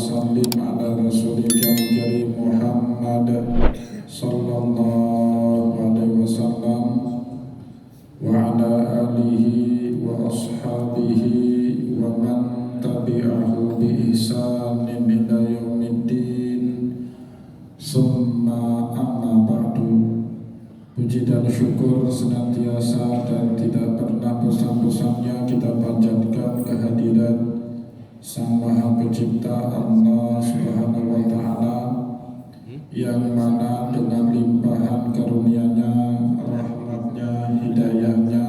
sallim ala rasulika karim Muhammad sallallahu alaihi wasallam wa ala alihi wa ashabihi wa man tabi'ahu bi ihsanin ila yaumiddin. Summa amma ba'du. Puji dan syukur senantiasa dan tidak pernah bosan-bosannya kita panjatkan kehadiran Sang Maha Pencipta Allah Subhanahu wa Ta'ala, yang mana dengan limpahan karunia-Nya, rahmat-Nya, hidayah-Nya,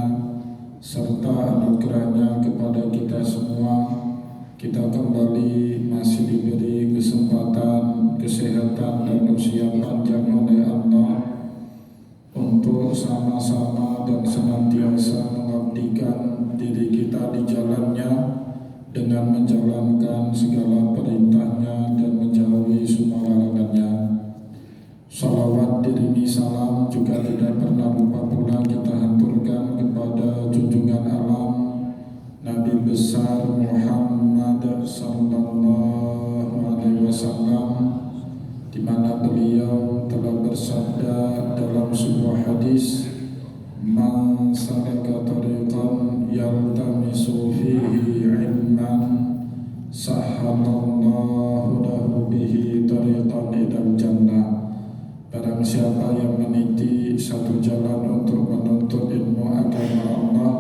serta anugerah-Nya kepada kita semua, kita kembali masih diberi kesempatan, kesehatan, dan usia panjang oleh Allah untuk sama-sama dan senantiasa mengabdikan diri kita di jalannya dengan menjalankan segala perintahnya dan menjauhi semua larangannya. Salawat diringi salam juga tidak pernah lupa pula kita haturkan kepada junjungan alam Nabi besar Muhammad sallallahu alaihi wasallam, di mana beliau telah bersabda dalam sebuah hadis, "Man salaka tariqan yaltamisu fihi ilman, sahhalallahu lahu bihi tariqan ilal jannah." Barang siapa yang meniti satu jalan untuk menuntut ilmu agama Allah,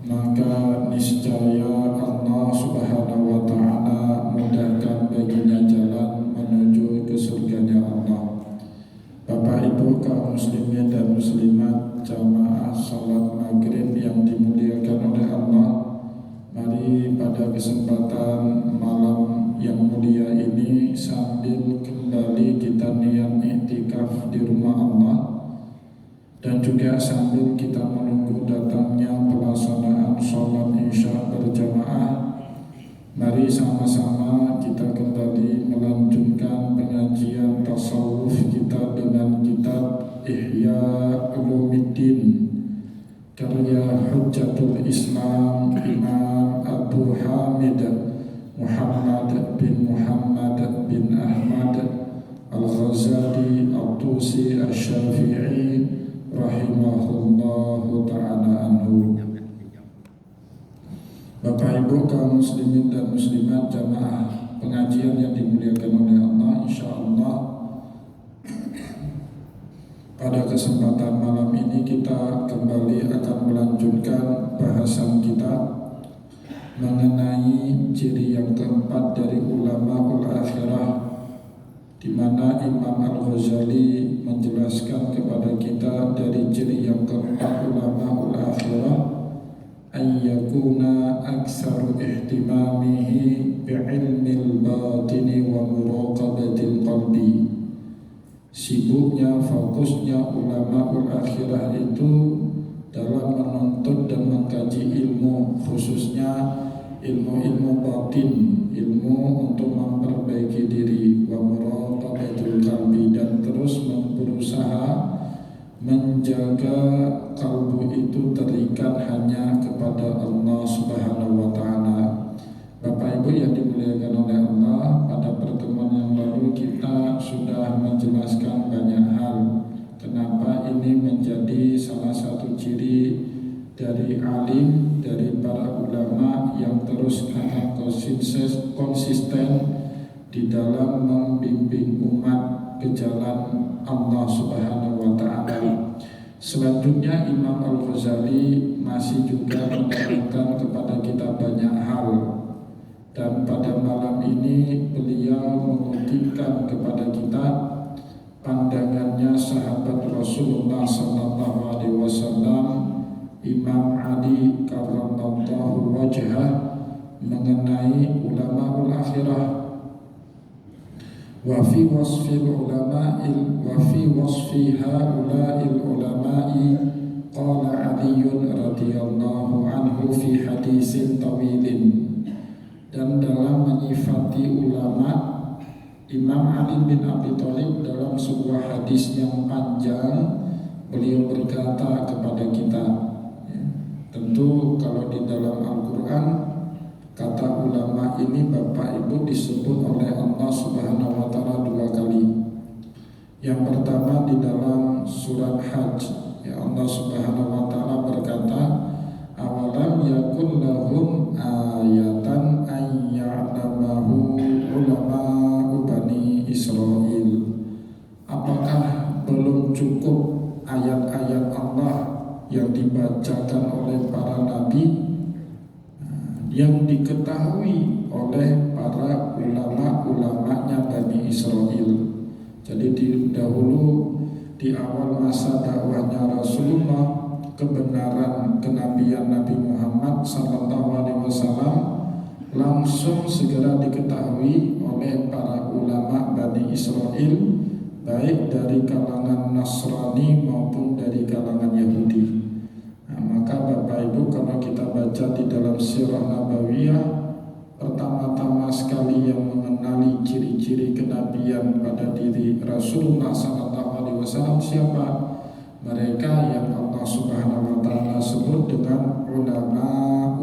maka niscaya Allah Subhanahu wa Ta'ala mudahkan baginya jalan menuju ke surganya Allah. Bapak Ibu kaum muslimin dan muslimat, jamaah salat maghrib yang dimuliakan oleh Allah, mari pada kesempatan malam yang mulia ini sambil kembali kita niat iktikaf di rumah Allah, dan juga sambil kita menunggu datangnya pelaksanaan sholat isya berjamaah, mari sama-sama kita kembali melanjutkan pengajian tasawuf kita dengan kitab Ihya Ulumuddin karya Hujjatul Islam Imam Abu Hamid Muhammad bin Ahmad Al-Ghazali Al-Tusi Al-Syafi'i rahimahullahu ta'ala anhu. Bapak Ibu kaum muslimin dan muslimat, jamaah pengajian yang dimuliakan oleh Allah, insyaallah pada kesempatan malam ini kita kembali akan melanjutkan bahasan kita mengenai ciri yang keempat dari ulama akhirah, di mana Imam Al-Ghazali menjelaskan kepada kita dari ciri yang keempat ulama akhirah, ayyakuna aksaru ihtimamihi bi'ilmil batini wa muraqabatil qalbi. Sibuknya, fokusnya ulama akhirah itu dalam menuntut dan mengkaji ilmu, khususnya ilmu-ilmu batin, ilmu untuk memperbaiki diri, wa muraqabatul qalbi, dan terus berusaha menjaga kalbu itu terikat hanya kepada Allah Subhanahu wa Ta'ala. Bapak Ibu yang dimuliakan oleh Allah, pada pertemuan yang lalu kita sudah menjelaskan banyak hal kenapa ini menjadi salah satu ciri dari alim, dari para ulama yang terus akan konsisten di dalam membimbing umat ke jalan Allah Subhanahu wa Ta'ala. Selanjutnya Imam Al-Ghazali masih juga menerangkan kepada kita banyak hal, dan pada malam ini beliau mengutipkan kepada kita pandangannya sahabat Rasulullah sallallahu alaihi wasallam, Imam Ali karramallahu wajhah, mengenai ulama akhirah. Wa fi wasfi haula'il ulama'i qala Ali radhiyallahu anhu fi hadisin tawilin. Dan dalam menyifati ulama, Imam Ali bin Abi Thalib dalam sebuah hadis yang panjang, beliau berkata kepada kita, tentu kalau di dalam Al-Quran Kata ulama ini Bapak Ibu disebut oleh Allah Subhanahu wa taala 2 kali. Yang pertama di dalam surat Hajj, ya Allah Subhanahu wa taala berkata, awalam yakun lahum ayatan an ya'lamahu ulama'u bani Israil. Apakah belum cukup ayat-ayat Allah yang dibacakan oleh para nabi yang diketahui oleh para ulama-ulamanya Bani Israil. Jadi dahulu di awal masa dakwahnya Rasulullah, kebenaran kenabian Nabi Muhammad SAW langsung segera diketahui oleh para ulama Bani Israil, baik dari kalangan Nasrani maupun dari kalangan Yahudi. Maka Bapak Ibu, kalau kita baca di dalam Sirah Nabawiyah, pertama-tama sekali yang mengenali ciri-ciri kenabian pada diri Rasulullah SAW siapa? Mereka yang Allah Subhanahu wa taala sebut dengan ulama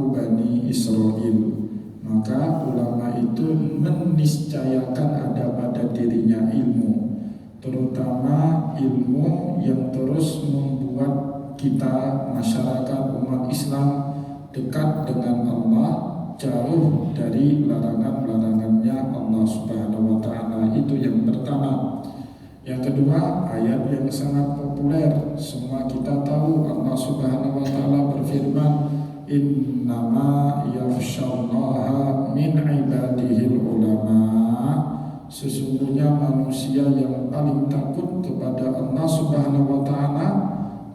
Bani Israil. Maka ulama itu meniscayakan ada pada dirinya ilmu, terutama ilmu yang terus membuat kita masyarakat umat Islam dekat dengan Allah, jauh dari larangan-larangannya Allah Subhanahu wa taala. Itu yang pertama. Yang kedua, ayat yang sangat populer, semua kita tahu. Allah Subhanahu wa taala berfirman, innama yakhsyallaha min ibadihil ulama. Sesungguhnya manusia yang paling takut kepada Allah Subhanahu wa taala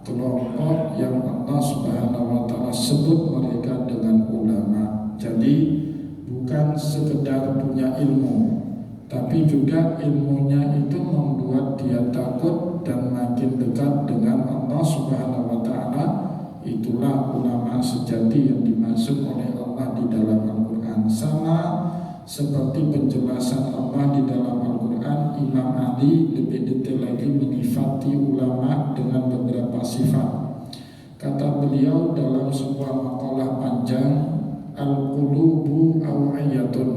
kelompok yang Allah Subhanahu wa taala sebut mereka dengan ulama. Jadi bukan sekedar punya ilmu, tapi juga ilmunya itu membuat dia takut dan makin dekat dengan Allah Subhanahu wa taala. Itulah ulama sejati yang dimaksud oleh Allah di dalam Al-Qur'an. Sama seperti penjelasan Allah di dalam Al-Quran, Imam Ali lebih detail lagi menyifati ulama dengan beberapa sifat. Kata beliau dalam sebuah makalah panjang, al-qulubu aw'iyatun.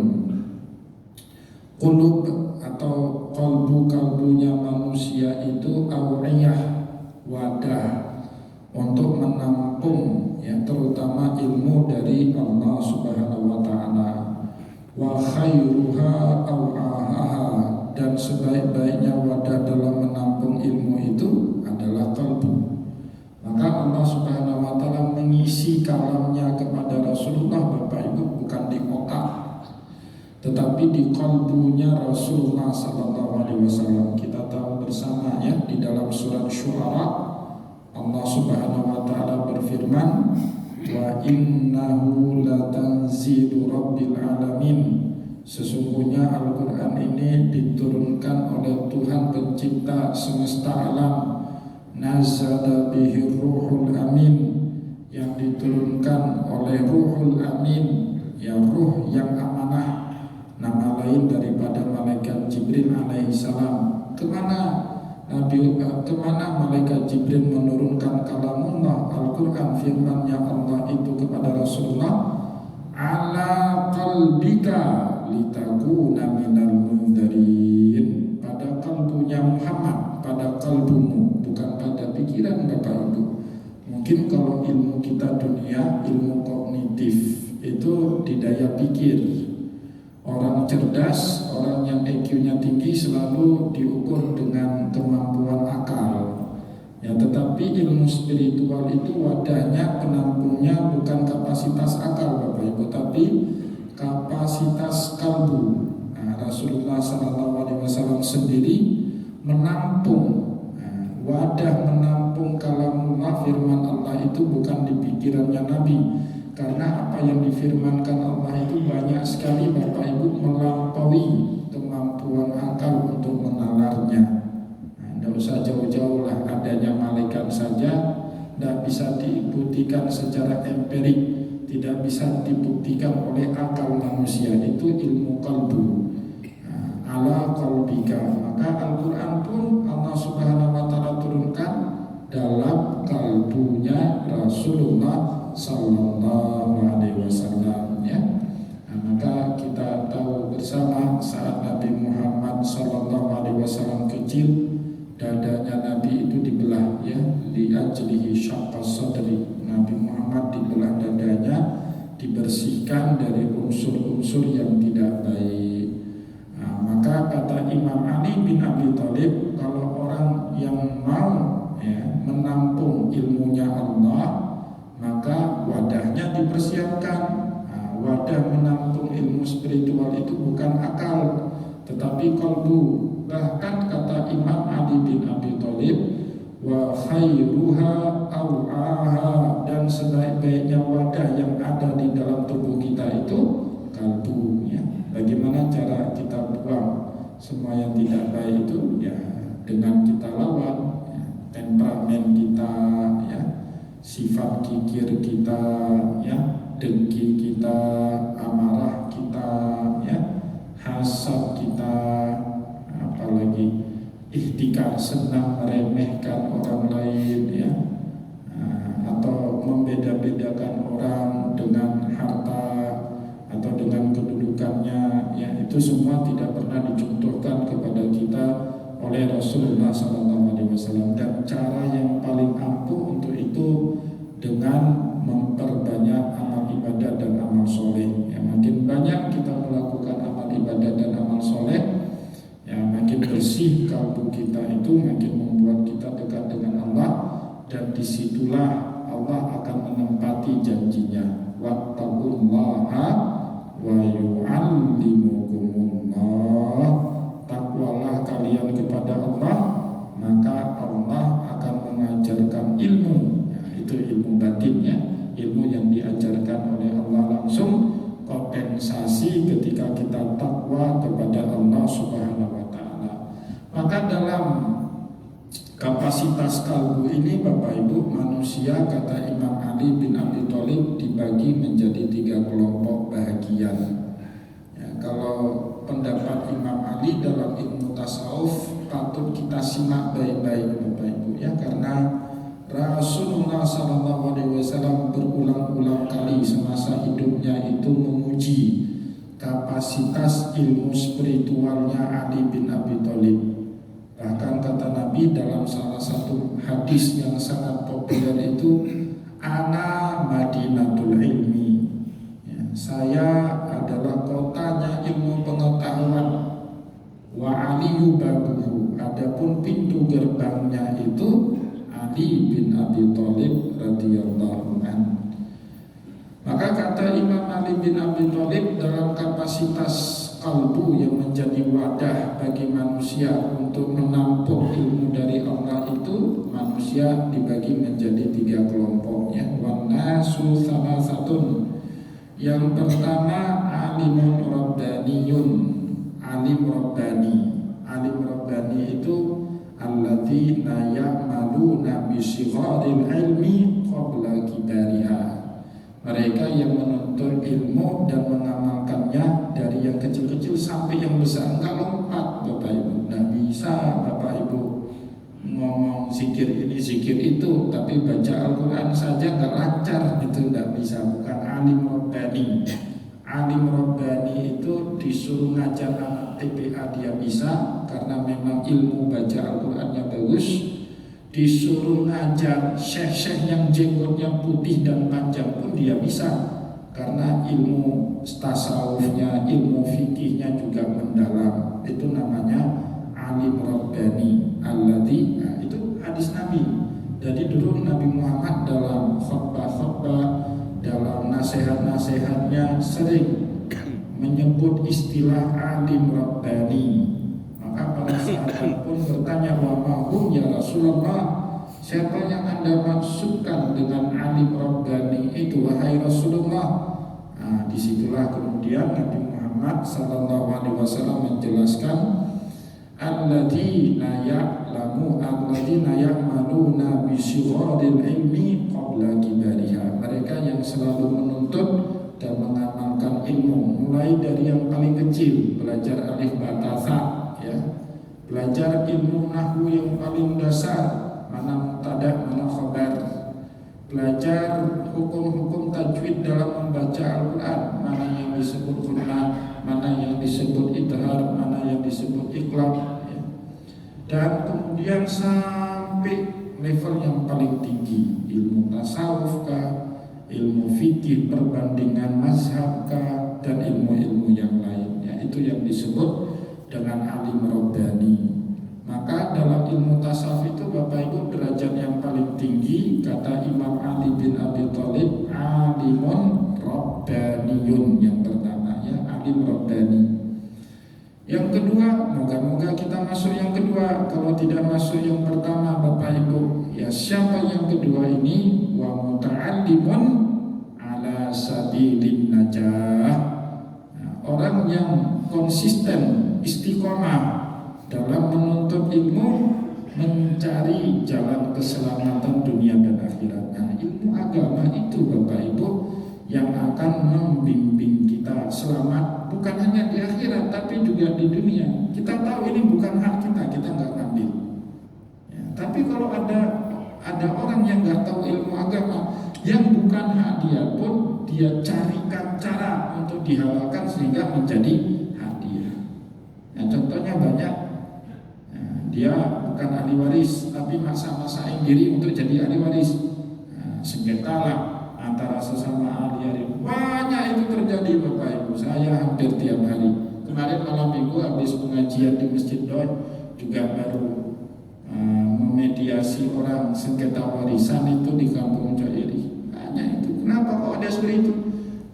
Qulub atau kalbu-kalbunya manusia itu aw'iyah, wadah untuk menampung ya, terutama ilmu dari Allah Subhanahu wa taala. Wa khairuha aw'ahaha, dan sebaik-baiknya wadah dalam menampung ilmu itu adalah kalbu. Maka Allah Subhanahu wa taala mengisi kalamnya kepada Rasulullah, Bapak Ibu, bukan di otak, tetapi di kalbunya Rasulullah SAW. Kita tahu bersama ya, di dalam surat Syu'ara Allah Subhanahu wa taala berfirman, wa innahu latanzilu rabbil alamin. Sesungguhnya Al-Quran ini diturunkan oleh Tuhan pencipta semesta alam. Nazala bihi ruhul amin, yang diturunkan oleh ruhul amin, ya ruh yang amanah, nama lain daripada malaikat Jibril alaihissalam. Kemana malaikat Jibril menurunkan kalamullah Al-Quran, firmannya Allah itu kepada Rasulullah, ala qalbika litakuna minal mundarin, pada kalbunya Muhammad, pada kalbumu, bukan pada pikiran Bapak Ibu. Mungkin kalau ilmu kita dunia, ilmu kognitif itu di daya pikir. Orang cerdas, orang yang IQ-nya tinggi selalu diukur dengan kemampuan akal. Ya, tetapi ilmu spiritual itu wadahnya, penampungnya bukan kapasitas akal Bapak Ibu, tapi kapasitas kalbu. Nah, Rasulullah SAW sendiri menampung, wadah menampung kalamullah, firman Allah itu bukan di pikirannya Nabi. Karena apa yang difirmankan Allah itu banyak sekali Bapak Ibu, melampaui kemampuan akal untuk menalarnya. Tidak usah jauh-jauh lah, adanya malaikat saja tidak bisa dibuktikan secara empirik, tidak bisa dibuktikan oleh akal manusia. Itu ilmu kalbu. Ala qalbika. Maka Al-Quran pun Allah Subhanahu wa taala turunkan dalam kalbunya Rasulullah Sallallahu Alaihi Wasallam ya. saat Nabi Muhammad SAW kecil, dadanya Nabi itu dibelah, ya, liajlihi syaqqa sadri. Nabi Muhammad dibelah dadanya, dibersihkan dari unsur-unsur yang tidak baik. Maka kata Imam Ali bin Abi Thalib, kalau orang yang mau, ya, menampung ilmunya Allah, maka wadahnya dipersiapkan. Wadah menampung ilmu spiritual itu bukan akal, tetapi qalbu. Bahkan kata Imam Ali bin Abi Thalib, wa khairuha aw'aha, dan sebaik-baiknya wadah yang ada di dalam tubuh kita itu kalbu, ya. Bagaimana cara kita buang semua yang tidak baik itu? Ya, dengan kita lawan, ya, temperamen kita, ya, sifat kikir kita, ya, dengki kita, amarah kita, ya, hasad kita, apalagi ihtikar, senang meremehkan orang lain, ya, atau membeda-bedakan orang dengan harta atau dengan kedudukannya, ya, itu semua tidak pernah dicontohkan kepada kita oleh Rasulullah SAW. Dan cara yang paling ampuh untuk itu dengan memperbanyak amal ibadah dan amal soleh. Ya, makin banyak kita melakukan amal ibadah dan amal soleh, ya, makin bersih kalbu kita itu, makin membuat kita dekat dengan Allah, dan disitulah Allah akan menempati janjinya. Wattaqullaha wa yu'allimukumullah. Takwalah kalian kepada Allah, maka Allah akan mengajarkan ilmu. Ya, itu ilmu batinnya, ilmu yang diajarkan oleh Allah langsung, kompensasi ketika kita takwa kepada Allah Subhanahu wa ta'ala. Maka dalam kapasitas kalbu ini, Bapak Ibu, manusia, kata Imam Ali bin Abi Thalib, dibagi menjadi 3 kelompok bahagian. Ya, kalau pendapat Imam Ali dalam ilmu tasawuf patut kita simak baik-baik, Bapak Ibu, ya, karena Rasulullah SAW berulang-ulang kali semasa hidupnya itu memuji kapasitas ilmu spiritualnya Ali bin Abi Thalib. Bahkan kata Nabi dalam salah satu hadis yang sangat populer itu, ana Madinatul Ilmi, ya, saya adalah kotanya ilmu pengetahuan, wa aliyu babuhu, adapun pintu gerbangnya itu Ali bin Abi Thalib radhiyallahu anhu. Maka kata Imam Ali bin Abi Thalib, dalam kapasitas kalbu yang menjadi wadah bagi manusia untuk menampung ilmu dari Allah itu, manusia dibagi menjadi 3 kelompoknya. Wan nasu salasatun. Yang pertama alimun rabbaniyun, alim rabbani. Alim rabbani itu alladzina ya'maluna bi sigharil ilmi qabla kibariha. Mereka yang menuntut ilmu dan mengamalkannya dari yang kecil-kecil sampai yang besar. Enggak lompat, Bapak Ibu. Enggak bisa Bapak Ibu ngomong zikir ini zikir itu, tapi baca Al-Quran saja enggak lancar, itu enggak bisa. Bukan alim rabbani. Alim rabbani itu disuruh ngajar anak TPA dia bisa, karena memang ilmu baca Al-Qurannya bagus. Disuruh ngajar syekh-syekh yang jenggotnya putih dan panjang pun dia bisa, karena ilmu tasawufnya, ilmu fikihnya juga mendalam. Itu namanya alim rabbani alladzi, nah, itu hadis Nabi. Jadi dulu Nabi Muhammad dalam khutbah-khutbah, dalam nasihat-nasihatnya sering menyebut istilah alim rabbani. Maka para sahabat pun bertanya, wa mahum ya Rasulullah, siapa yang Anda maksudkan dengan alim rabbani itu, wahai Rasulullah? Nah, disitulah kemudian Nabi Muhammad SAW menjelaskan, alladzina ya'maluna bi sigharil ilmi qabla kibariha. Mereka yang selalu menuntut dan mengamalkan ilmu, mulai dari yang paling kecil, belajar alif ba ta tha, ya, belajar ilmu nahwu yang paling dasar, mana mubtada, mana khabar, belajar hukum-hukum tajwid dalam membaca Al-Quran, mana yang disebut gunnah, mana yang disebut idhar, mana yang disebut iqlab, ya. Dan kemudian sampai level yang paling tinggi, ilmu tasawuf kah, ilmu fikih perbandingan mazhab kah, dan ilmu-ilmu yang lainnya, itu yang disebut dengan alim rabbani. Maka dalam ilmu tasawuf itu Bapak Ibu derajat yang paling tinggi, kata Imam Ali bin Abi Thalib, alimun rabbaniyun, yang pertama ya, alim rabbani. Yang kedua, moga-moga kita masuk yang kedua. Kalau tidak masuk yang pertama Bapak Ibu, ya siapa yang kedua ini? Wa muta'allimun ala sabilin najah. Nah, orang yang konsisten, istiqomah dalam menuntut ilmu, mencari jalan keselamatan dunia dan akhirat. Nah, ilmu agama itu Bapak Ibu yang akan membimbing kita selamat, bukan hanya di akhirat tapi juga di dunia. Kita tahu ini bukan hak kita, kita nggak ngambil ya, tapi kalau ada orang yang nggak tahu ilmu agama, yang bukan hak dia pun dia carikan cara untuk dihalalkan sehingga menjadi hak dia. Nah, contohnya banyak. Dia bukan ahli waris, tapi maksa-maksain diri untuk jadi ahli waris. Nah, sengketa lah antara sesama ahli waris. Banyak itu terjadi Bapak Ibu. Saya hampir tiap hari. Kemarin malam minggu habis pengajian di Masjid Don, juga baru memediasi orang sengketa warisan itu di Kampung Joiri. Banyak itu. Kenapa kok ada seperti itu?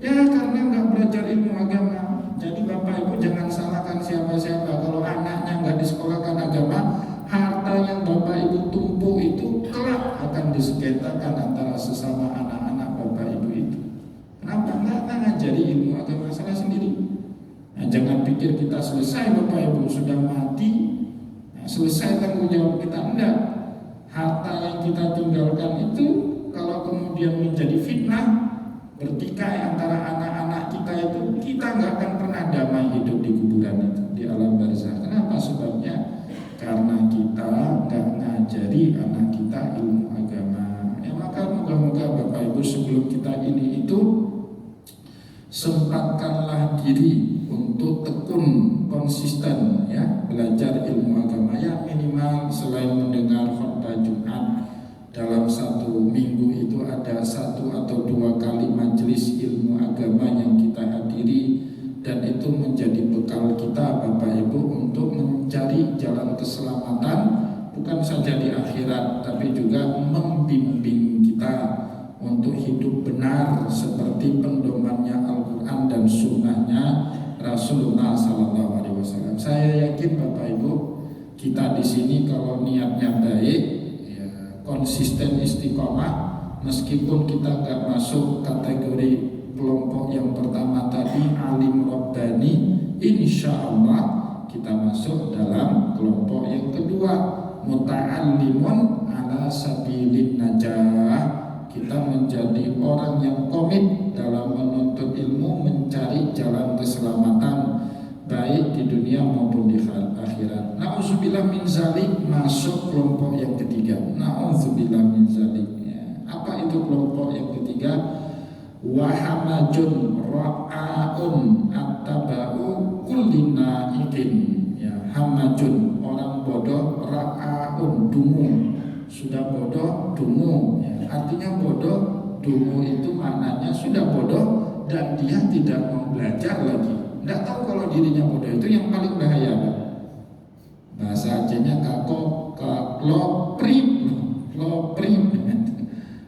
Ya karena nggak belajar ilmu agama. Jadi Bapak Ibu jangan salahkan siapa-siapa. Kalau anaknya nggak disekolahkan agama, harta yang Bapak Ibu tumpuk itu kelak akan disengketakan antara sesama anak-anak Bapak Ibu itu. Kenapa? Nggak ngajari ilmu agama, salah sendiri. Nah, jangan pikir kita selesai Bapak Ibu sudah mati, nah, selesai tanggung jawab kita. Enggak. Harta yang kita tinggalkan itu kalau kemudian menjadi fitnah, bertikai antara anak-anak kita itu, kita nggak akan pernah damai hidup di kuburan itu, di alam barzah. Kenapa? Sebabnya karena kita nggak ngajari anak kita ilmu agama. Ya, maka moga-moga Bapak Ibu sebelum kita ini itu sempatkanlah diri untuk tekun konsisten ya belajar ilmu agama, ya minimal selain mendengar khutbah Jumat dalam satu minggu itu ada 1 atau 2 kali majelis ilmu agama yang kita hadiri, dan itu menjadi bekal kita Bapak Ibu untuk mencari jalan keselamatan bukan saja di akhirat tapi juga membimbing kita untuk hidup benar seperti pedomannya Al-Quran dan sunnahnya Rasulullah SAW. Saya yakin Bapak Ibu kita di sini kalau niatnya baik, konsisten istiqomah, meskipun kita nggak masuk kategori kelompok yang pertama tadi alim rabbani, insya Allah kita masuk dalam kelompok yang kedua, muta'allimun ala sabilin najah. Kita menjadi orang yang komit dalam menuntut ilmu, mencari jalan keselamatan baik di dunia maupun di akhirat. Na'udzubillah min zalik, masuk kelompok yang ketiga. Na'udzubillah min zalik. Ya. Apa itu kelompok yang ketiga? Wahamajun ra'aun attaba'u kullina ikin. Ya, hamajun orang bodoh, ra'aun dungu. Sudah bodoh, dungu. Ya, artinya bodoh, dungu itu maknanya sudah bodoh dan dia tidak mau belajar lagi. Tidak tahu kalau dirinya bodoh, itu yang paling bahaya Pak. Bahasa Acehnya kakok, kloprip,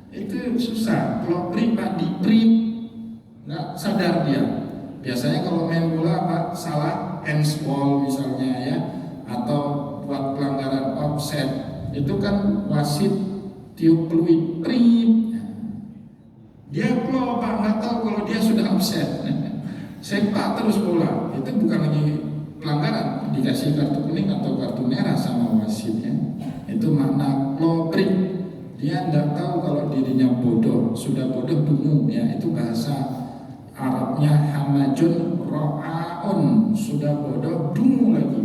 itu susah. Kloprip Pak, diprip, nggak sadar dia. Biasanya kalau main bola Pak salah handsball misalnya ya, atau buat pelanggaran offset, itu kan wasit tiup peluit, prip. Dia klop Pak, nggak tahu kalau dia sudah offset. Sepak terus bola, itu bukan lagi pelanggaran, dikasih kartu kuning atau kartu merah sama wasitnya. Itu makna kloprik. Dia tidak tahu kalau dirinya bodoh, sudah bodoh dungu ya. Itu bahasa Arabnya hamajun ro'aun, sudah bodoh dungu lagi,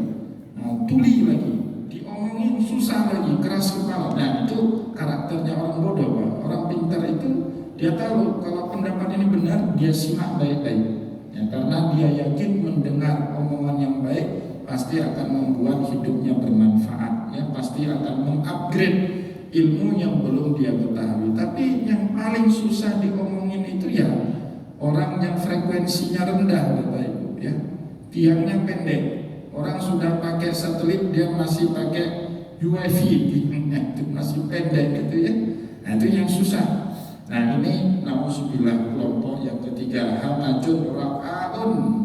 nah, tuli lagi, diomongin susah lagi, keras kepala. Nah itu karakternya orang bodoh Pak. Orang pintar itu dia tahu kalau pendapat ini benar, dia simak baik-baik. Ya, karena dia yakin mendengar mendengar omongan yang baik pasti akan membuat hidupnya bermanfaat, ya, pasti akan mengupgrade ilmu yang belum dia ketahui. Tapi yang paling susah diomongin itu ya orang yang frekuensinya rendah, Bapak Ibu, ya, tiangnya pendek. Orang sudah pakai satelit, dia masih pakai UAV, itu masih pendek gitu ya. Nah itu yang susah. Nah ini nauzubillah kelompok yang ketiga, hamajun ra'aun.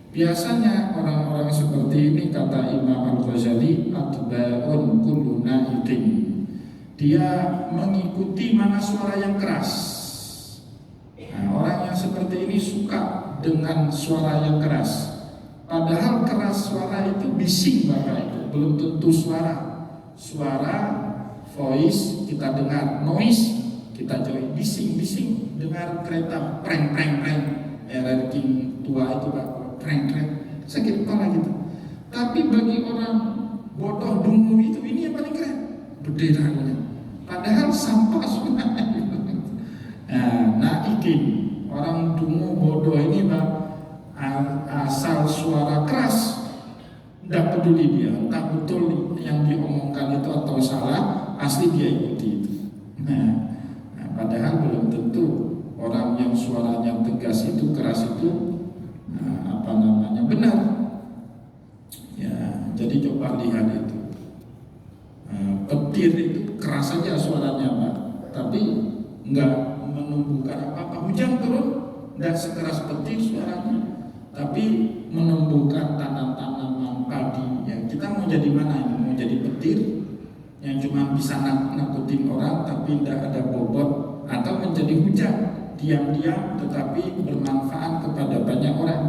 Biasanya orang-orang seperti ini, kata Imam Al-Ghazali, atba'un kullu na'iqin. Dia mengikuti mana suara yang keras. Nah, orang yang seperti ini suka dengan suara yang keras. Padahal keras suara itu bising, Bapak Ibu, belum tentu suara. Suara voice kita dengar, noise kita jauhi, bising dengar kereta preng ranking tua itu Pak, preng sakit kepala gitu. Tapi bagi orang bodoh dungu itu ini yang paling keren, benderanya. Padahal sampah sebenarnya. Nah ikin orang dungu bodoh ini Pak, asal suara keras tidak peduli dia, entah betul yang diomongkan itu atau salah, asli dia ikuti itu. Nah, padahal belum tentu orang yang suaranya tegas itu, keras itu, benar. Ya, jadi coba lihat itu. Petir itu keras saja suaranya Pak, tapi enggak menumbuhkan apa-apa. Hujan turun, enggak sekeras petir suaranya, tapi menumbuhkan tanam-tanaman padi. Ya, kita mau jadi mana ini? Mau jadi petir yang cuma bisa nakutin orang tapi tidak ada bobot, atau menjadi hujan diam-diam tetapi bermanfaat kepada banyak orang.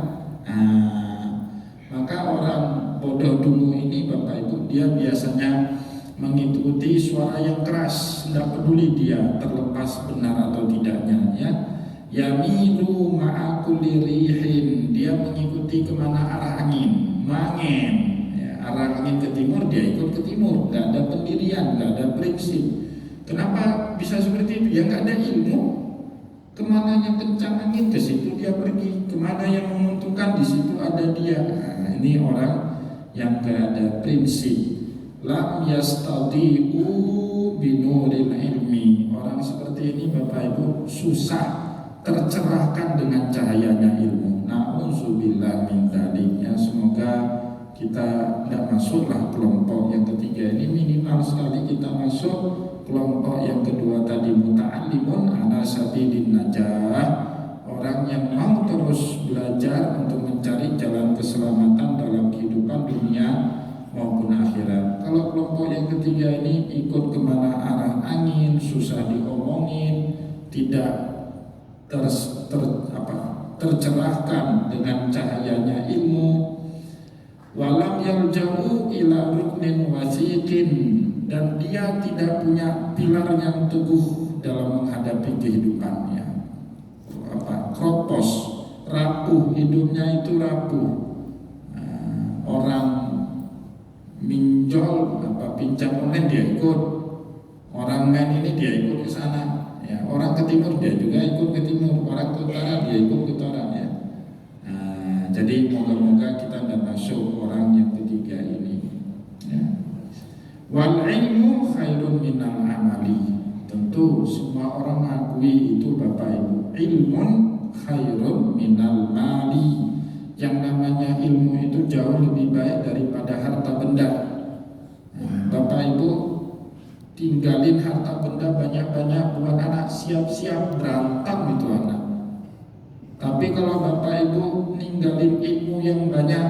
Maka orang bodoh dungu ini Bapak Ibu, dia biasanya mengikuti suara yang keras, tidak peduli dia terlepas benar atau tidaknya, ya. Yamilu ma'akulli rihin, dia mengikuti kemana arah angin, mangin, ya, arah angin ke timur dia ikut ke timur, nggak ada pendirian, nggak ada prinsip. Kenapa bisa seperti itu? Ya nggak ada ilmu. Kemana yang kencang angin, ke situ dia pergi. Kemana yang menguntungkan, di situ ada dia. Nah, ini orang yang nggak ada prinsip. Lam yastadi'u binuril ilmi. Orang seperti ini Bapak Ibu susah tercerahkan dengan cahayanya ilmu. Na'udzubillah min dzalik, ya. Semoga kita tidak masuklah kelompok yang ketiga ini. Minimal sekali kita masuk kelompok yang kedua tadi, muta'allimun ala sabilin najah, orang yang mau terus belajar untuk mencari jalan keselamatan dalam kehidupan dunia maupun akhirat. Kalau kelompok yang ketiga ini ikut kemana arah angin, susah diomongin, tidak tercerahkan dengan cahayanya ilmu, walam yalja'u ila ruknin wasiqin, dan dia tidak punya pilar yang teguh dalam menghadapi kehidupannya. Kropos, rapuh, hidupnya itu rapuh. Orang minjol pinjam online dia ikut, orang main ini dia ikut ke sana. Ya, orang ke timur dia juga ikut ke timur, orang ke utara dia ikut ke utara, ya. Jadi moga-moga kita tidak masuk orang yang ketiga ini, ya. Wal ilmu khairun minal amali. Tentu semua orang mengakui itu Bapak Ibu. Ilmun khairun minal mali. Yang namanya ilmu itu jauh lebih baik daripada harta benda. Bapak Ibu tinggalin harta benda banyak-banyak buat anak, siap-siap berantem itu anak. Tapi kalau Bapak Ibu ninggalin ilmu yang banyak,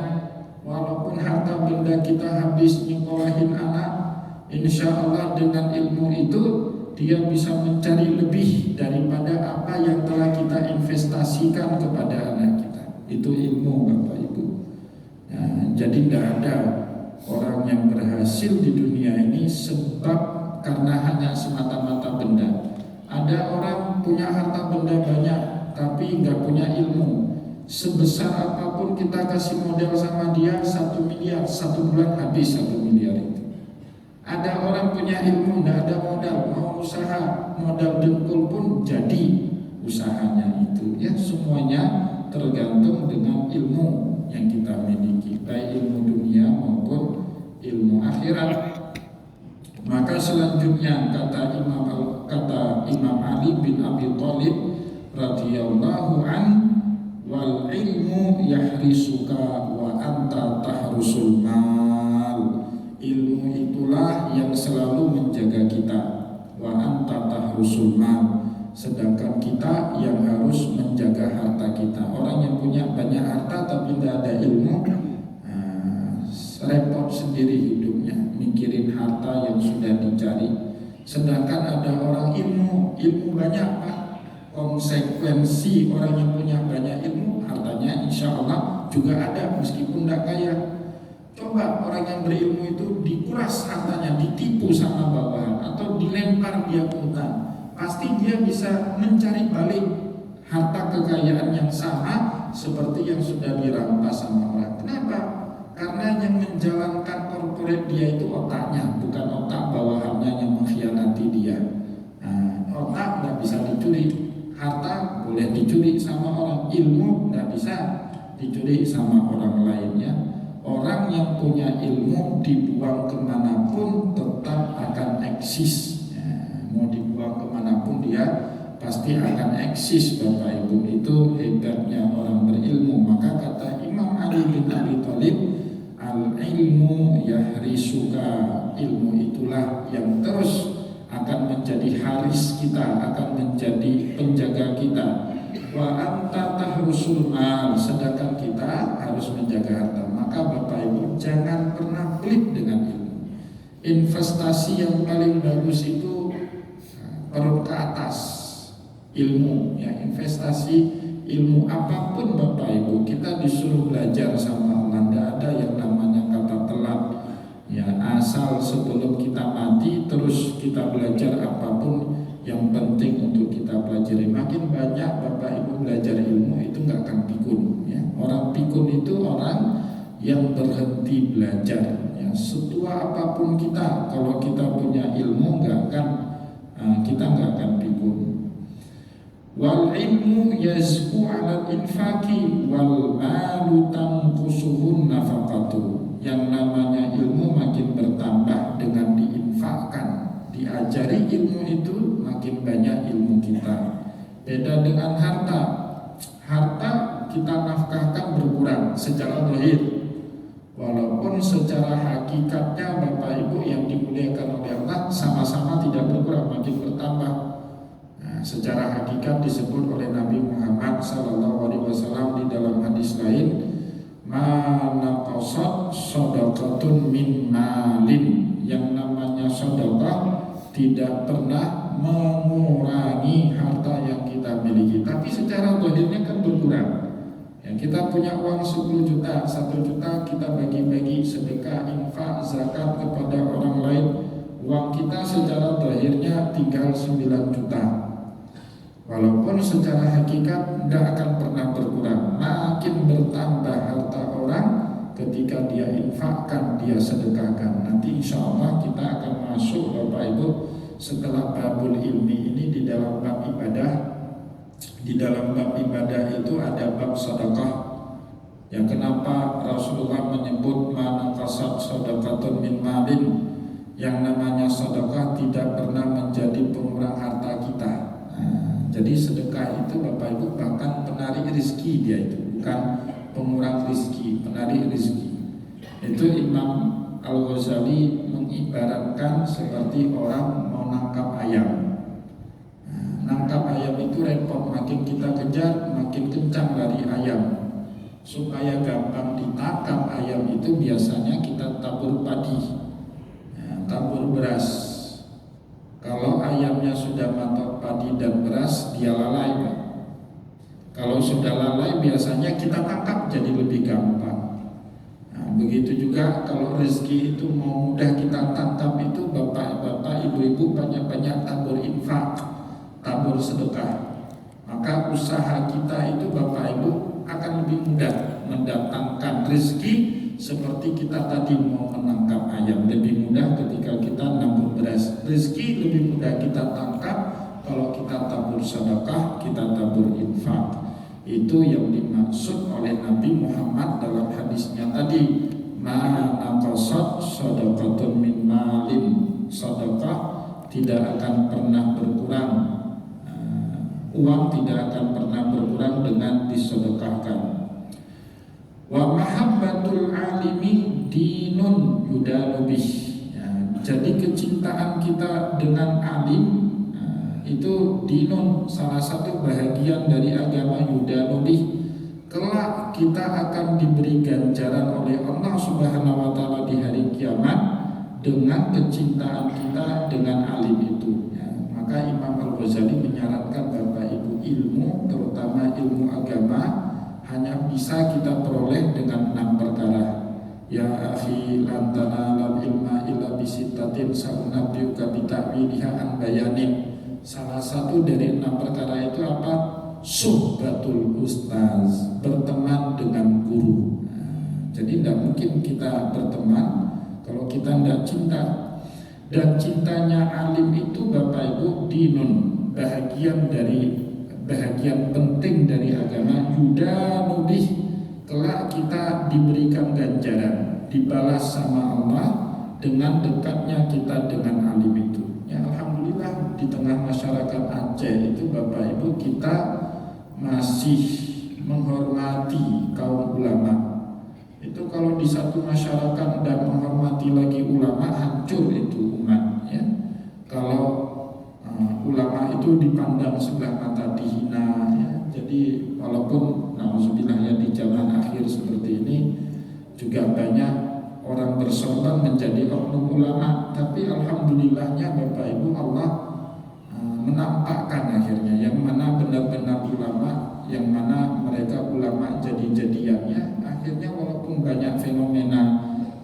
walaupun harta benda kita habis nyekolahin anak, insya Allah dengan ilmu itu dia bisa mencari lebih daripada apa yang telah kita investasikan kepada anak kita. Itu ilmu Bapak Ibu. Jadi tidak ada orang yang berhasil di dunia ini sebab karena hanya semata-mata benda. Ada orang punya harta benda banyak tapi nggak punya ilmu. Sebesar apapun kita kasih modal sama dia 1 miliar, 1 bulan habis 1 miliar itu. Ada orang punya ilmu, nggak ada modal, mau usaha, modal dengkul pun jadi usahanya itu. Ya, semuanya tergantung dengan ilmu yang kita miliki, baik ilmu dunia maupun ilmu akhirat. Maka selanjutnya kata Imam Ali bin Abi Thalib radhiyallahu an, wal ilmu yahrisuka wa anta tahrusul mal. Ilmu itulah yang selalu menjaga kita, wa anta tahrusul mal, sedangkan kita yang harus menjaga harta kita. Orang yang punya banyak harta tapi tidak ada ilmu, repot sendiri hidupnya, mikirin harta yang sudah dicari. Sedangkan ada orang ilmu banyak Pak, konsekuensi orang yang punya banyak ilmu, hartanya insya Allah juga ada meskipun tidak kaya. Coba orang yang berilmu itu dikuras hartanya, ditipu sama bawahan atau dilempar dia ke hutan, pasti dia bisa mencari balik harta kekayaan yang sama seperti yang sudah dirampas sama orang. Kenapa? Karena yang menjalankan korporat dia itu otaknya, bukan otak bawahannya yang mengkhianati dia. Otak tidak bisa dicuri, harta boleh dicuri sama orang, ilmu tidak bisa dicuri sama orang lainnya. Orang yang punya ilmu dibuang kemanapun tetap akan eksis. Mau dibuang kemanapun dia pasti akan eksis, Bapak Ibu. Itu hebatnya orang berilmu. Maka kata Imam Ali bin Abi Thalib, al-ilmu yahrisuka, ilmu itulah yang terus akan menjadi haris kita, akan menjadi penjaga kita. Wa anta tahrusul mal, sedangkan kita harus menjaga harta. Maka Bapak Ibu jangan pernah pelit dengan ilmu. Investasi yang paling bagus itu perut ke atas, ilmu ya. Investasi ilmu apapun Bapak Ibu, kita disuruh belajar sama Allah. Tidak ada yang namanya kata telat ya, asal sebelum kita mati terus kita belajar apapun yang penting untuk kita pelajari. Makin banyak Bapak Ibu belajar ilmu itu nggak akan pikun ya. Orang pikun itu orang yang berhenti belajar ya. Setua apapun kita, kalau kita punya ilmu kita nggak akan pikun. Wal ilmu yazku ala infaki wal malu tanqusuhun nafaqatu. Yang namanya ilmu makin bertambah dengan diinfakkan. Diajari ilmu itu makin banyak ilmu kita. Beda dengan harta. Harta kita nafkahkan berkurang secara zahir, walaupun secara hakikatnya Bapak Ibu yang dimuliakan oleh Allah sama-sama tidak berkurang, makin bertambah. Secara hakikat disebut oleh Nabi Muhammad SAW di dalam hadis lain, ma naqasat shadaqatun min malin. Yang namanya sedekah tidak pernah mengurangi harta yang kita miliki, tapi secara zahirnya kan berkurang. Ya, kita punya uang 10 juta, 1 juta kita bagi-bagi sedekah, infak, zakat kepada orang lain. Uang kita secara zahirnya tinggal 9 juta. Walaupun secara hakikat tidak akan pernah berkurang, makin bertambah harta orang ketika dia infakkan, dia sedekahkan. Nanti insya Allah kita akan masuk Bapak Ibu setelah babul ilmi ini di dalam bab ibadah. Di dalam bab ibadah itu ada bab sedekah. Ya, kenapa Rasulullah menyebut manaqasat sedekatun min malin? Yang namanya sedekah tidak pernah menjadi pengurang harta kita. Jadi sedekah itu Bapak Ibu bahkan penarik rezeki dia itu, bukan pengurang rezeki, penarik rezeki. Itu Imam Al-Ghazali mengibaratkan seperti orang mau nangkap ayam. Nangkap ayam itu repot, makin kita kejar makin kencang lari ayam. Supaya gampang ditangkap ayam itu biasanya kita tabur padi, tabur beras. Kalau ayamnya sudah matok padi dan beras, dia lalai Pak. Kalau sudah lalai biasanya kita tangkap jadi lebih gampang. Begitu juga kalau rezeki itu mau mudah kita tangkap itu, bapak-bapak, ibu-ibu banyak-banyak tabur infak, tabur sedekah. Maka usaha kita itu Bapak Ibu akan lebih mudah mendatangkan rezeki. Seperti kita tadi mau menangkap ayam, lebih mudah ketika kita nabur beras. Rezeki lebih mudah kita tangkap kalau kita tabur sedekah, kita tabur infak. Itu yang dimaksud oleh Nabi Muhammad dalam hadisnya tadi, ma naqasat shadaqatun min malin, sedekah tidak akan pernah berkurang, uang tidak akan pernah berkurang dengan disedekahkan. Wa mahabbatul alimi dinun yudanu bih. Jadi kecintaan kita dengan alim itu dinun, salah satu bahagian dari agama yudanu bih. Kelak kita akan diberi ganjaran oleh Allah Subhanahu wa taala di hari kiamat dengan kecintaan kita dengan alim itu. Maka Imam Al-Ghazali menyarankan Bapak Ibu, ilmu terutama ilmu agama hanya bisa kita peroleh dengan 6 perkara. Ya akhi lan tanalal ilma illa bisittatin sa'unabbiuka bita'wiliha an bayanin. Salah satu dari 6 perkara itu apa? Suhbatul ustaz, berteman dengan guru. Jadi tidak mungkin kita berteman kalau kita tidak cinta. Dan cintanya alim itu Bapak Ibu dinun, bahagian penting dari agama. Yudanubih, kelak kita diberikan ganjaran, dibalas sama Allah dengan dekatnya kita dengan alim itu. Ya alhamdulillah di tengah masyarakat Aceh itu Bapak Ibu kita masih menghormati kaum ulama. Itu kalau di satu masyarakat tidak menghormati lagi ulama, hancur itu umat ya. Kalau ulama itu dipandang sebelah mata, dihina ya. Jadi walaupun nauzubillah ya di zaman akhir seperti ini juga banyak orang bersorban menjadi oknum ulama, tapi alhamdulillahnya Bapak Ibu Allah menampakkan akhirnya yang mana benar-benar ulama, yang mana mereka ulama jadi-jadiannya. Akhirnya walaupun banyak fenomena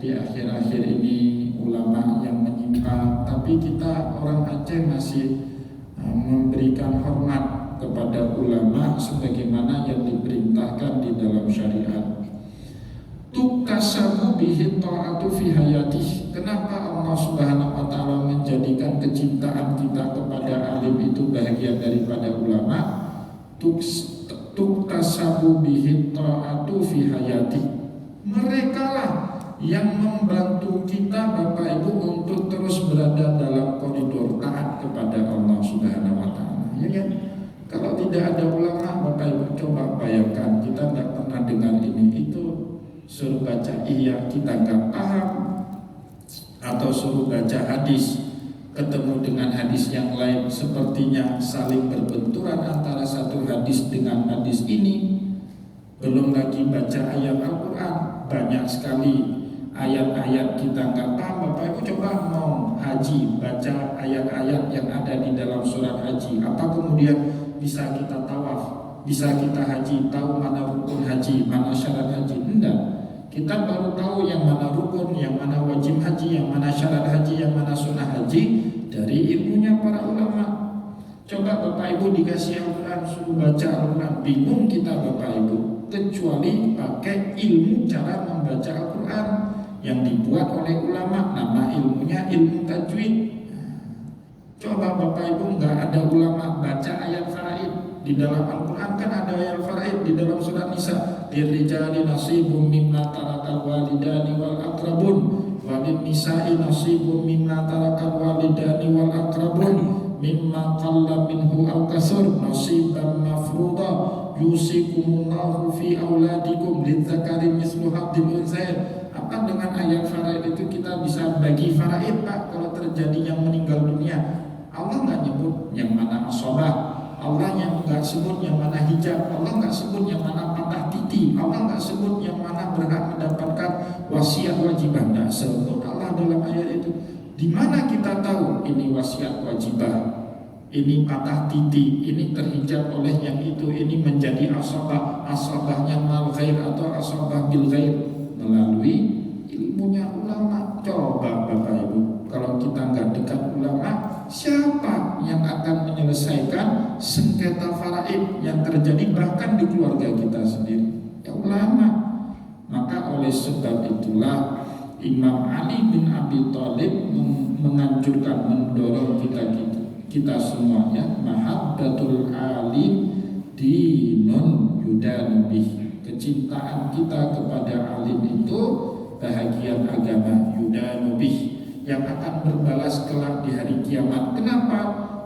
di akhir-akhir ini ulama yang menyimpang, tapi kita orang Aceh masih memberikan hormat kepada ulama sebagaimana yang diperintahkan di dalam syariat. Tukasabu bihi ta'atu fi hayatih. Kenapa Allah Subhanahu wa taala menjadikan kecintaan kita kepada alim itu bahagian daripada ulama? Tukasabu bihi ta'atu fi hayatih. Mereka lah yang membantu kita Bapak Ibu untuk terus berada dalam koridor taat kepada Allah Subhanahu wa taala. Ya kan? Kalau tidak ada ulama Bapak Ibu coba bayangkan, kita tidak pernah dengar ini itu, suruh baca iya kita nggak paham, atau suruh baca hadis ketemu dengan hadis yang lain sepertinya saling berbenturan antara satu hadis dengan hadis ini. Belum lagi baca ayat Al-Quran, banyak sekali ayat-ayat kita nggak paham. Bapak Ibu coba mau haji, baca ayat-ayat yang ada di dalam surat haji, apa kemudian bisa kita tawaf, bisa kita haji, tahu mana rukun haji, mana syarat haji? Enggak. Kita baru tahu yang mana rukun, yang mana wajib haji, yang mana syarat haji, yang mana sunnah haji dari ilmunya para ulama. Coba Bapak Ibu dikasih Al-Quran, suruh baca Al-Quran, bingung kita Bapak Ibu, kecuali pakai ilmu cara membaca Al-Quran yang dibuat oleh ulama. Nama ilmunya ilmu tajwid. Coba Bapak Ibu nggak ada ulama baca ayat faraid. Di dalam Al-Quran kan ada ayat faraid di dalam surat Nisa. Lirijali nasibum mimma tarakal walidani wal aqrabun walin nisa'i nasibum mimma tarakal walidani wal aqrabun mimma qalla minhu aw kasur nasiban mafruḍa yusikumullahu fi auladikum lidzakari mislu hadzil unsayyin. Apa dengan ayat faraid itu kita bisa bagi faraid Pak kalau terjadi yang meninggal dunia? Allah nggak nyebut yang mana asobah, Allah yang nggak sebut yang mana hijab, Allah nggak sebut yang mana patah titi, Allah nggak sebut yang mana berhak mendapatkan wasiat wajibah. Nggak sebut Allah dalam ayat itu. Di mana kita tahu ini wasiat wajibah, ini patah titi, ini terhijab oleh yang itu, ini menjadi asobah, asobahnya mal ghair atau asobah bil ghair? Melalui ilmunya ulama. Coba Bapak Ibu, kalau kita nggak dekat ulama, siapa yang akan menyelesaikan sengketa faraid yang terjadi bahkan di keluarga kita sendiri? Ya ulama. Maka oleh sebab itulah Imam Ali bin Abi Thalib menganjurkan, mendorong kita semuanya, mahabbatul alim dinun yudanu bih. Kecintaan kita kepada alim itu bahagian agama, yudanu bih, yang akan berbalas kelak di hari kiamat. Kenapa?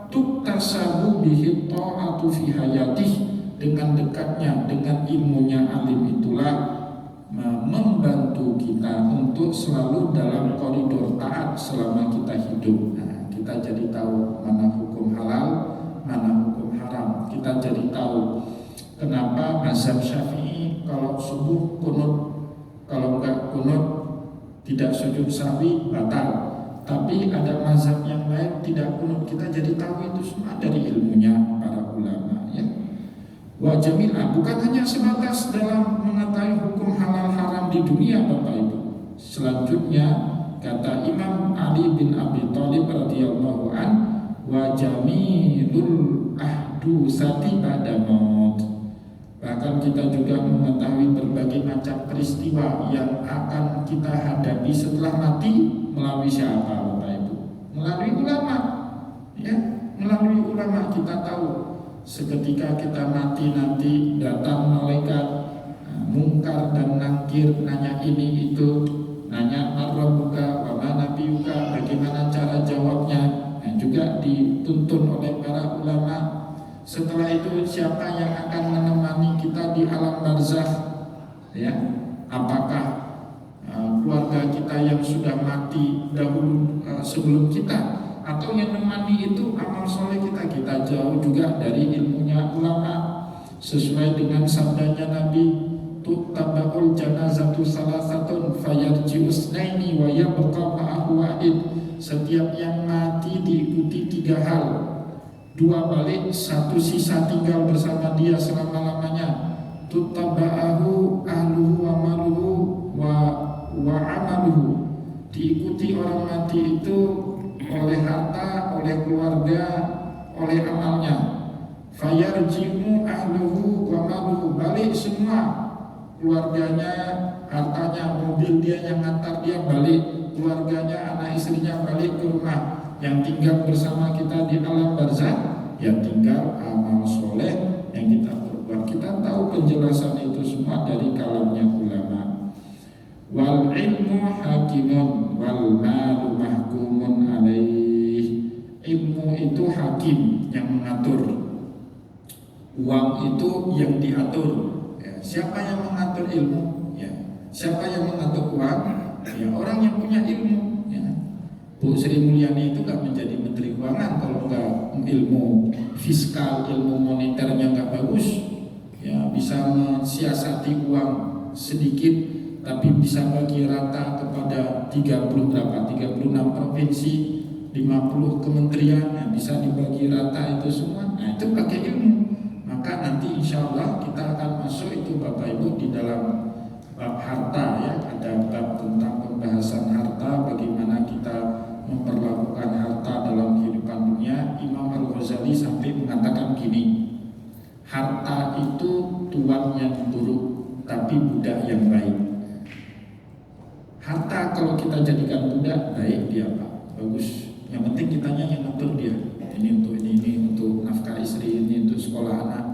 Tuktasabu bihi ta'atu fi hayatih. Dengan dekatnya, dengan ilmunya alim itulah membantu kita untuk selalu dalam koridor taat selama kita hidup. Nah, kita jadi tahu mana hukum halal, mana hukum haram. Kita jadi tahu kenapa mazhab Syafi'i kalau subuh kunut, kalau enggak kunut tidak sujud sahwi batal. Tapi ada mazhab yang lain tidak kunut. Kita jadi tahu itu semua dari ilmunya para ulama, ya. Wa jami'ah, bukan hanya sebatas dalam mengetahui hukum halal haram di dunia, Bapak Ibu. Selanjutnya kata Imam Ali bin Abi Thalib radhiyallahu an, wa jamilul ahdusati ba'da maut. Bahkan kita juga mengetahui berbagai macam peristiwa yang akan kita hadapi setelah mati melalui siapa, Bapak Ibu? Melalui ulama, ya. Melalui ulama kita tahu seketika kita mati nanti datang malaikat mungkar dan nakir, nanya ini itu, nanya ar-rabbuka wa ma nabiyuka, bagaimana cara jawabnya. Nah, juga dituntun oleh para ulama. Setelah itu siapa yang akan menemani kita di alam barzakh, ya? Apakah keluarga kita yang sudah mati dahulu sebelum kita, atau yang menemani itu amal soleh kita? Kita jauh juga dari ilmunya ulama. Sesuai dengan sabdanya Nabi, tutaba'ul janazatu salasatun fayarji'u snaini wa yabqa ma'ahu wahid. Setiap yang mati diikuti 3 hal, 2 balik, 1 sisa tinggal bersama dia selama-lamanya. Tutaba'ahu ahluhu wa maluhu wa amaluhu. Diikuti orang mati itu oleh harta, oleh keluarga, oleh amalnya. Fayarji'u ahluhu wa maluhu, balik semua, keluarganya, hartanya, mobil dia yang ngantar dia balik, keluarganya, anak istrinya balik ke rumah. Yang tinggal bersama kita di alam barzakh, yang tinggal amal soleh yang kita perbuat. Kita tahu penjelasan itu semua dari kalamnya ulama. Wal ilmu hakimun wal malu mahkumun alaih. Ilmu itu hakim yang mengatur, uang itu yang diatur, ya. Siapa yang mengatur ilmu? Ya. Siapa yang mengatur uang? Ya, orang yang punya ilmu, ya. Bu Sri Mulyani itu gak menjadi Menteri Keuangan kalau nggak ilmu fiskal, ilmu moneternya nggak bagus, ya. Bisa mensiasati uang sedikit tapi bisa bagi rata kepada 36 provinsi, 50 kementerian, ya, bisa dibagi rata itu semua. Nah, itu pakai ilmu. Maka nanti insya Allah kita akan masuk itu, Bapak Ibu, di dalam bab harta, ya. Ada bab tentang pembahasan harta, bagaimana kita memperlakukan harta dalam kehidupan dunia. Imam Al-Ghazali sampai mengatakan gini, harta itu tuan yang buruk tapi budak yang baik. Harta kalau kita jadikan budak, baik dia apa? Bagus. Yang penting kitanya yang ngatur dia. Ini untuk nafkah istri, ini untuk sekolah anak,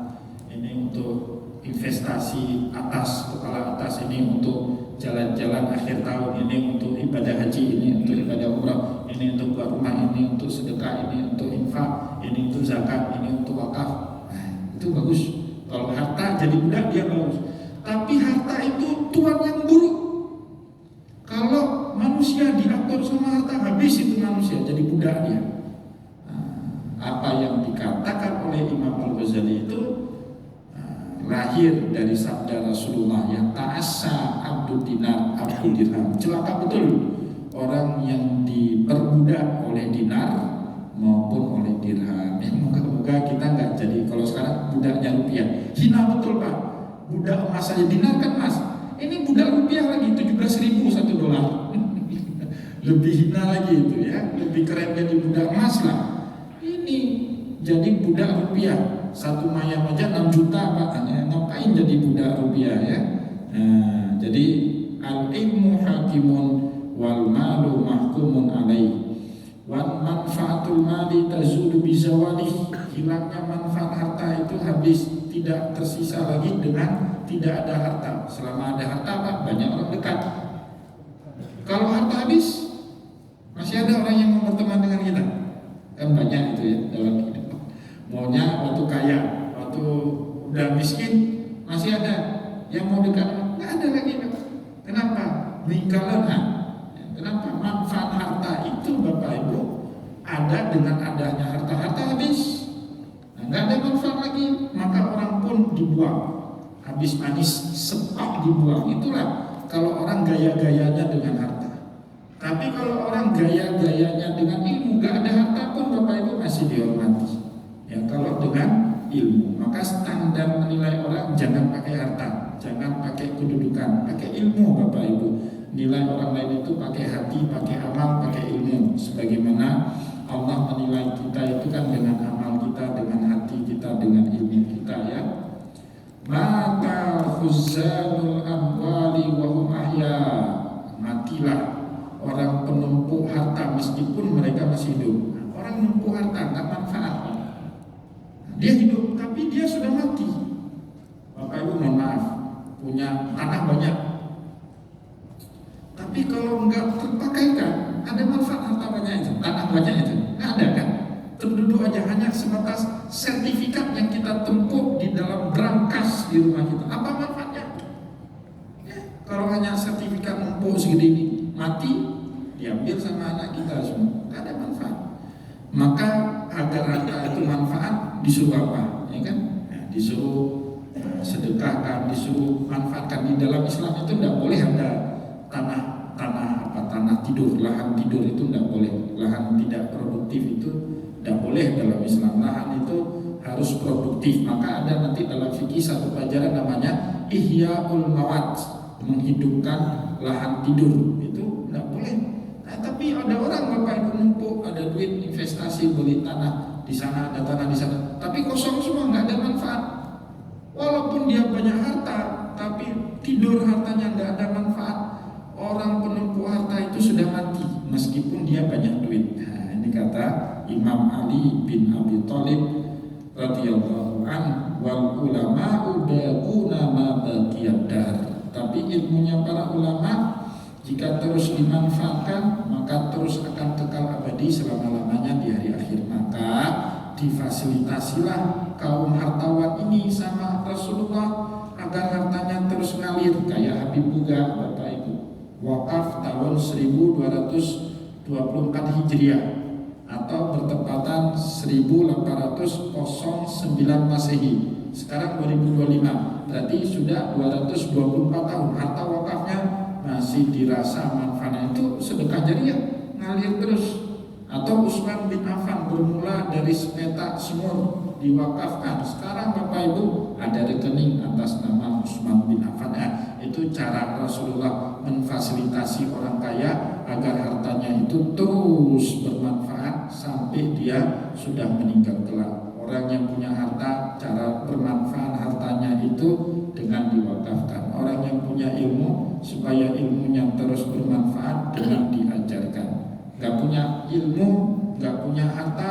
ini untuk investasi atas, kepala atas, ini untuk jalan-jalan akhir tahun, ini untuk ibadah haji, ini untuk ibadah umrah, ini untuk buat rumah, ini untuk sedekah, ini untuk infak, ini untuk zakat, ini untuk wakaf. Nah, itu bagus. Kalau harta jadi budak dia bagus. Tapi harta itu tuan yang buruk. Kalau manusia diatur sama harta, habis itu manusia jadi budak dia. Apa yang dikatakan oleh Imam Al-Ghazali itu lahir dari sabda Rasulullah yang ta'assa abdud dinar abdud dirham. Celaka betul orang yang diperbudak oleh dinar maupun oleh dirham. Moga-moga kita nggak jadi kalau sekarang budaknya rupiah. Hina betul, Pak. Budak emas saja, dinar kan emas. Ini budak rupiah lagi 17.000 $1. Lebih hina lagi itu, ya. Lebih keren dari budak emas lah. Ini jadi budak rupiah. 1 mayam aja 6 juta, Pak. Ngapain jadi budak rupiah, ya? Nah, jadi al-ilmu hakimun wal malu mahkumun alaih. Wan manfaatul mali tazulu bizawalih. Hilangnya manfaat harta itu habis, tidak tersisa lagi dengan tidak ada harta. Selama ada harta apa? Banyak orang dekat. Kalau harta habis, masih ada orang yang mau berteman dengan kita. Kan banyak itu ya dalam kehidupan. Maunya waktu kaya, waktu udah miskin masih ada yang mau dekat. Nggak ada lagi. Kenapa? Mingkalana. Kenapa? Manfaat harta itu Bapak Ibu ada dengan adanya harta habis. Nggak ada manfaat lagi, maka orang pun dibuang. Habis manis sepak dibuang. Itulah kalau orang gaya-gayanya dengan harta. Tapi kalau orang gaya-gayanya dengan ilmu, nggak ada harta pun Bapak Ibu masih dihormati. Ya, kalau dengan ilmu, maka standar menilai orang jangan pakai harta, jangan pakai kedudukan, pakai ilmu Bapak Ibu. Nilai orang lain itu pakai hati, pakai amal, pakai ilmu. Sebagaimana Allah menilai kita itu kan dengan amal kita, dengan hati kita, dengan ilmu kita ya. Mata khuzanul amwali wa hum ahya. Matilah orang penumpuk harta meskipun mereka masih hidup. Orang menumpuk harta nggak manfaat. Dia hidup tapi dia sudah mati. Bapak Ibu mohon maaf, punya tanah banyak. Tapi kalau nggak terpakaikan, ada manfaat harta banyak itu, tanah banyak itu? Nggak ada kan? Terduduk aja hanya sebatas sertifikat yang kita tempuk di dalam brankas di rumah kita. Apa manfaatnya? Ya, kalau hanya sertifikat empuk segede ini, mati, diambil sama anak kita semua. Nggak ada manfaat. Maka agar harta itu manfaat, disuruh apa? Ya kan? Ya, disuruh sedekahkan, disuruh manfaatkan. Di dalam Islam itu tidak boleh ada tanah tidur, lahan tidur itu tidak boleh, lahan tidak produktif itu tidak boleh dalam Islam. Lahan itu harus produktif. Maka ada nanti dalam fikih satu pelajaran namanya Ihya'ul Mawat, menghidupkan lahan tidur, itu tidak boleh. Nah, tapi ada orang Bapak Ibu numpuk, ada duit investasi beli tanah di sana, ada tanah di sana, tapi kosong semua, nggak ada manfaat. Walaupun dia banyak harta, tapi tidur hartanya nggak ada manfaat. Orang penumpuk harta itu sudah mati meskipun dia banyak duit. Nah, ini kata Imam Ali bin Abi Thalib radhiyallahu an, wal ulama udaquna ma baqiyad dar. Tapi ilmunya para ulama jika terus dimanfaatkan maka terus akan kekal abadi selama-lamanya di hari akhir. Maka difasilitasilah kaum hartawan ini sama Rasulullah agar hartanya terus ngalir kayak Habib Buga Bapak Ibu. Wakaf tahun 1224 Hijriah atau bertepatan 1809 Masehi. Sekarang 2025, berarti sudah 224 tahun. Harta wakafnya masih dirasa manfaatnya, itu sedekah jariah, ngalir terus. Atau Utsman bin Affan bermula dari sepetak semur diwakafkan. Sekarang Bapak Ibu ada rekening atas nama Utsman bin Affan. Itu cara Rasulullah memfasilitasi orang kaya agar hartanya itu terus bermanfaat sampai dia sudah meninggal kelak. Orang yang punya harta, cara bermanfaat hartanya itu dengan diwakafkan. Orang yang punya ilmu, supaya ilmunya terus bermanfaat dengan diajarkan. Gak punya ilmu, gak punya harta,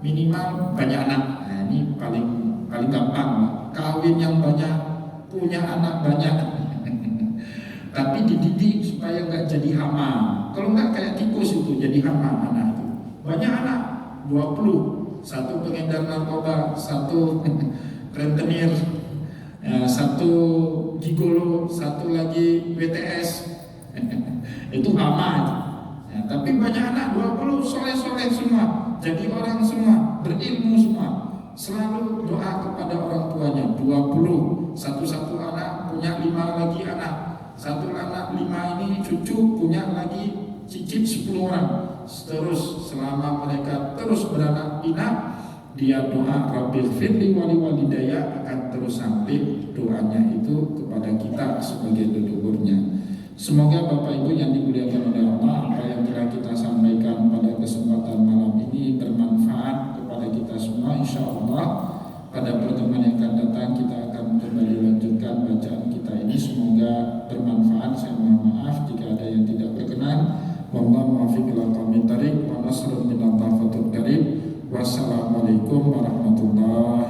minimal banyak anak. Nah, ini paling gampang. Kawin yang banyak, punya anak banyak. Tapi dididik supaya nggak jadi hama. Kalau nggak kayak tikus itu jadi hama anak itu. Banyak anak, 20, satu pengedar narkoba, satu rentenir, satu gigolo, satu lagi WTS. Itu hama itu. Ya, tapi banyak anak 20 soleh-soleh semua, jadi orang semua, berilmu semua. Selalu doa kepada orang tuanya. 20, satu-satu anak punya 5 lagi anak. Satu anak 5 ini cucu punya lagi cicit 10 orang. Terus selama mereka terus beranak pinak, dia doa Rabbil firli wali walidayya akan terus sampai doanya itu kepada kita sebagai leluhurnya. Semoga Bapak Ibu yang dimuliakan oleh Allah, apa yang telah kita sampaikan pada kesempatan malam ini bermanfaat kepada kita semua. Insya Allah pada pertemuan yang akan datang kita akan kembali lanjutkan bacaan kita ini. Semoga bermanfaat. Saya mohon maaf jika ada yang tidak berkenan. Wallahu muwaffiq ila aqwamit thariq wa nasrun min al-tafatul karim. Wassalamualaikum warahmatullahi